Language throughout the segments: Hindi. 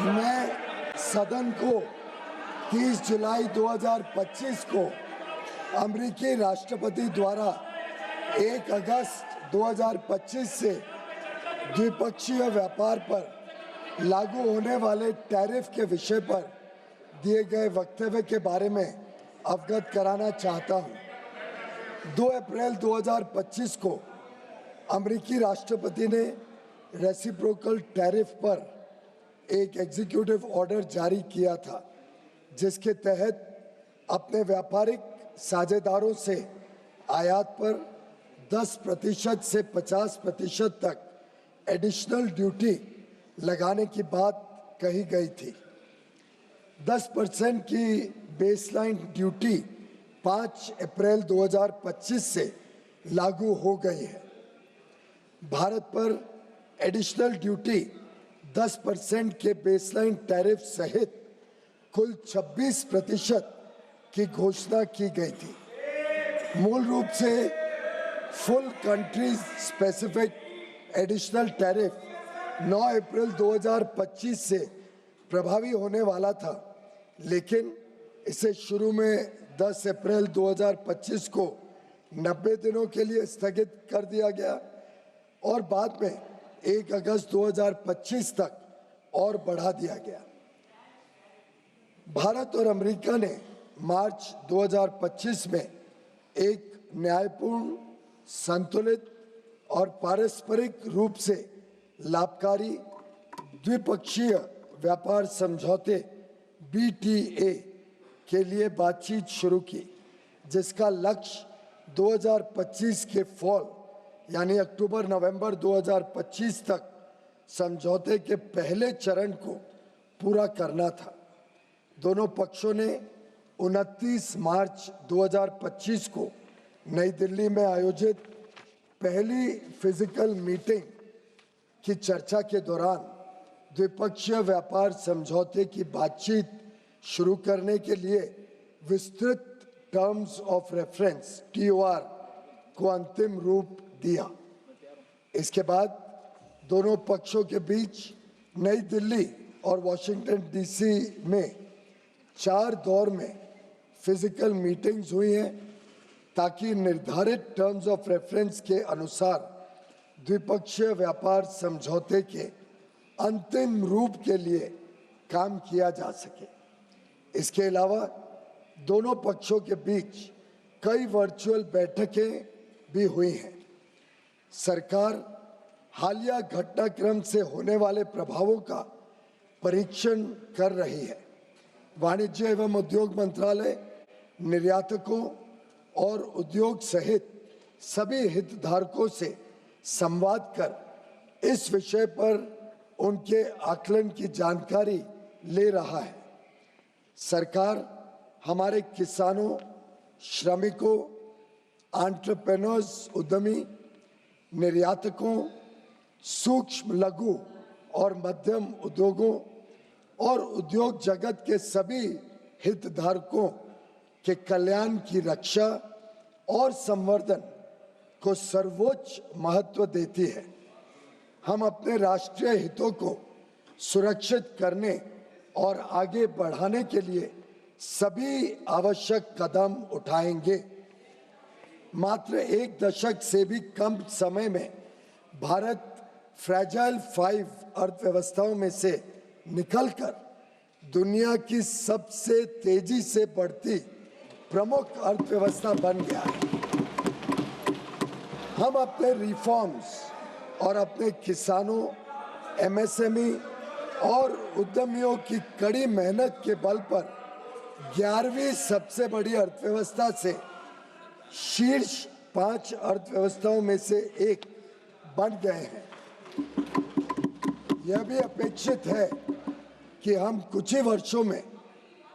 मैं सदन को 30 जुलाई 2025 को अमेरिकी राष्ट्रपति द्वारा 1 अगस्त 2025 से द्विपक्षीय व्यापार पर लागू होने वाले टैरिफ के विषय पर दिए गए वक्तव्य के बारे में अवगत कराना चाहता हूं। 2 अप्रैल 2025 को अमेरिकी राष्ट्रपति ने रेसिप्रोकल टैरिफ पर एक एग्जीक्यूटिव ऑर्डर जारी किया था, जिसके तहत अपने व्यापारिक साझेदारों से आयात पर 10% से 50% तक एडिशनल ड्यूटी लगाने की बात कही गई थी। 10% की बेसलाइन ड्यूटी 5 अप्रैल 2025 से लागू हो गई है। भारत पर एडिशनल ड्यूटी 10% के बेसलाइन टैरिफ सहित कुल 26% की घोषणा की गई थी। मूल रूप से full country specific additional tariff 9 अप्रैल 2025 से प्रभावी होने वाला था, लेकिन इसे शुरू में 10 अप्रैल 2025 को 90 दिनों के लिए स्थगित कर दिया गया और बाद में 1 अगस्त 2025 तक और बढ़ा दिया गया। भारत और अमेरिका ने मार्च 2025 में एक न्यायपूर्ण, संतुलित और पारस्परिक रूप से लाभकारी द्विपक्षीय व्यापार समझौते BTA के लिए बातचीत शुरू की, जिसका लक्ष्य 2025 के फॉल यानी अक्टूबर-नवंबर 2025 तक समझौते के पहले चरण को पूरा करना था। दोनों पक्षों ने 29 मार्च 2025 को नई दिल्ली में आयोजित पहली फिजिकल मीटिंग की चर्चा के दौरान द्विपक्षीय व्यापार समझौते की बातचीत शुरू करने के लिए विस्तृत टर्म्स ऑफ रेफरेंस TOR को अंतिम रूप दिया। इसके बाद दोनों पक्षों के बीच नई दिल्ली और वॉशिंगटन DC में 4 दौर में फिजिकल मीटिंग्स हुई हैं, ताकि निर्धारित टर्म्स ऑफ रेफरेंस के अनुसार द्विपक्षीय व्यापार समझौते के अंतिम रूप के लिए काम किया जा सके। इसके अलावा दोनों पक्षों के बीच कई वर्चुअल बैठकें भी हुई हैं। सरकार हालिया घटनाक्रम से होने वाले प्रभावों का परीक्षण कर रही है। वाणिज्य एवं उद्योग मंत्रालय निर्यातकों और उद्योग सहित सभी हितधारकों से संवाद कर इस विषय पर उनके आकलन की जानकारी ले रहा है। सरकार हमारे किसानों, श्रमिकों, एंटरप्रेन्योर्स, उद्यमी, निर्यातकों, सूक्ष्म, लघु और मध्यम उद्योगों और उद्योग जगत के सभी हितधारकों के कल्याण की रक्षा और संवर्धन को सर्वोच्च महत्व देती है। हम अपने राष्ट्रीय हितों को सुरक्षित करने और आगे बढ़ाने के लिए सभी आवश्यक कदम उठाएंगे। मात्र 1 दशक से भी कम समय में भारत फ्रैजाइल 5 अर्थव्यवस्थाओं में से निकलकर दुनिया की सबसे तेजी से बढ़ती प्रमुख अर्थव्यवस्था बन गया है। हम अपने रिफॉर्म्स और अपने किसानों, MSME और उद्यमियों की कड़ी मेहनत के बल पर 11वीं सबसे बड़ी अर्थव्यवस्था से शीर्ष 5 अर्थव्यवस्थाओं में से एक बन गए हैं। यह भी अपेक्षित है कि हम कुछ ही वर्षों में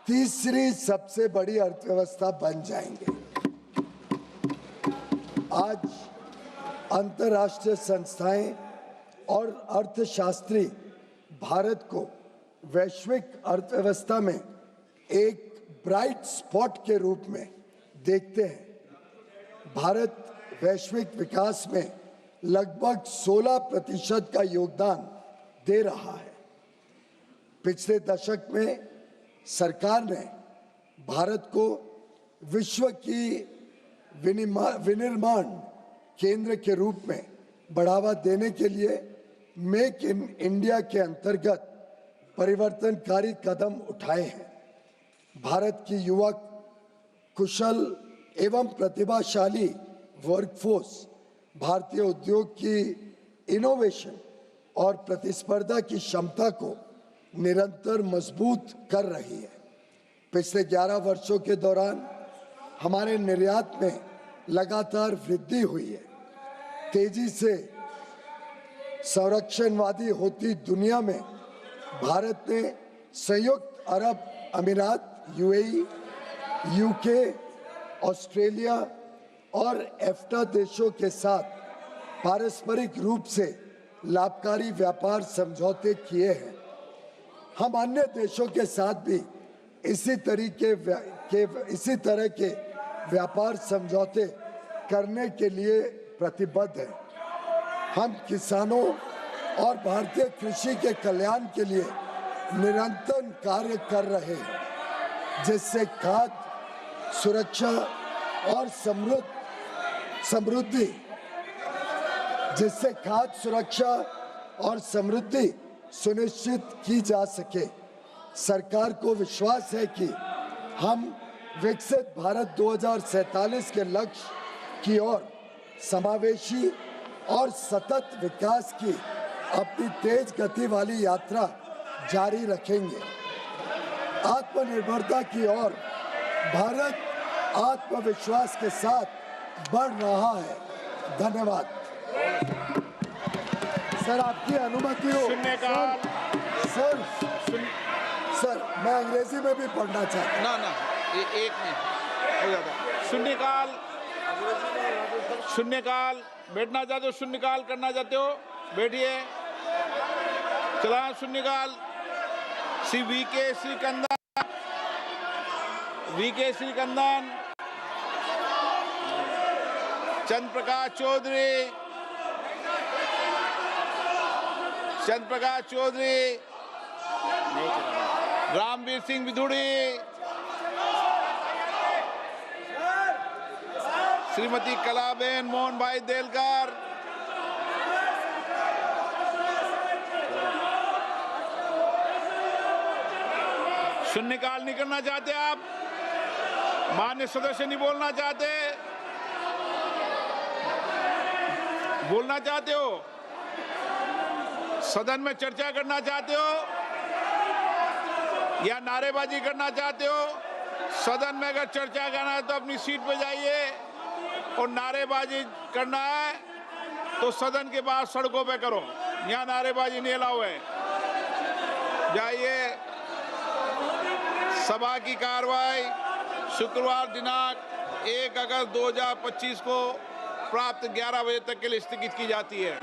तीसरी सबसे बड़ी अर्थव्यवस्था बन जाएंगे। आज अंतर्राष्ट्रीय संस्थाएं और अर्थशास्त्री भारत को वैश्विक अर्थव्यवस्था में एक ब्राइट स्पॉट के रूप में देखते हैं। भारत वैश्विक विकास में लगभग 16% का योगदान दे रहा है। पिछले दशक में सरकार ने भारत को विश्व की विनिर्माण केंद्र के रूप में बढ़ावा देने के लिए मेक इन इंडिया के अंतर्गत परिवर्तनकारी कदम उठाए हैं। भारत की युवा कुशल एवं प्रतिभाशाली वर्कफोर्स भारतीय उद्योग की इनोवेशन और प्रतिस्पर्धा की क्षमता को निरंतर मजबूत कर रही है। पिछले 11 वर्षों के दौरान हमारे निर्यात में लगातार वृद्धि हुई है। तेजी से संरक्षणवादी होती दुनिया में भारत ने संयुक्त अरब अमीरात, यूएई, यूके, ऑस्ट्रेलिया और एफ्टा देशों के साथ पारस्परिक रूप से लाभकारी व्यापार समझौते किए हैं। हम अन्य देशों के साथ भी इसी तरह के व्यापार समझौते करने के लिए प्रतिबद्ध हैं। हम किसानों और भारतीय कृषि के कल्याण के लिए निरंतर कार्य कर रहे हैं, जिससे खाद्य सुरक्षा और समृद्धि सुनिश्चित की जा सके। सरकार को विश्वास है कि हम विकसित भारत 2047 के लक्ष्य की ओर समावेशी और सतत विकास की अपनी तेज गति वाली यात्रा जारी रखेंगे। आत्मनिर्भरता की ओर भारत आत्मविश्वास के साथ बढ़ रहा है। धन्यवाद। सर, आपकी अनुमति हो? सर, मैं अंग्रेजी में भी पढ़ना चाहता हूँ। ना एक में हो जाता। शून्यकाल बैठना चाहते हो, शून्यकाल करना चाहते हो, बैठिए। चला शून्यकाल। श्री वीके श्रीकंदन, चंद्र प्रकाश चौधरी, रामवीर सिंह विधुड़ी, श्रीमती कलाबेन मोहन भाई देलकर, शून्यकाल नहीं करना चाहते आप? मान्य सदस्य नहीं बोलना चाहते? बोलना चाहते हो? सदन में चर्चा करना चाहते हो या नारेबाजी करना चाहते हो? सदन में अगर चर्चा करना है तो अपनी सीट पे जाइए, और नारेबाजी करना है तो सदन के बाहर सड़कों पे करो। यहाँ नारेबाजी नहीं अलाउ है। जाइए। सभा की कार्रवाई शुक्रवार दिनांक 1 अगस्त 2025 को प्राप्त 11 बजे तक के लिए स्थगित की जाती है।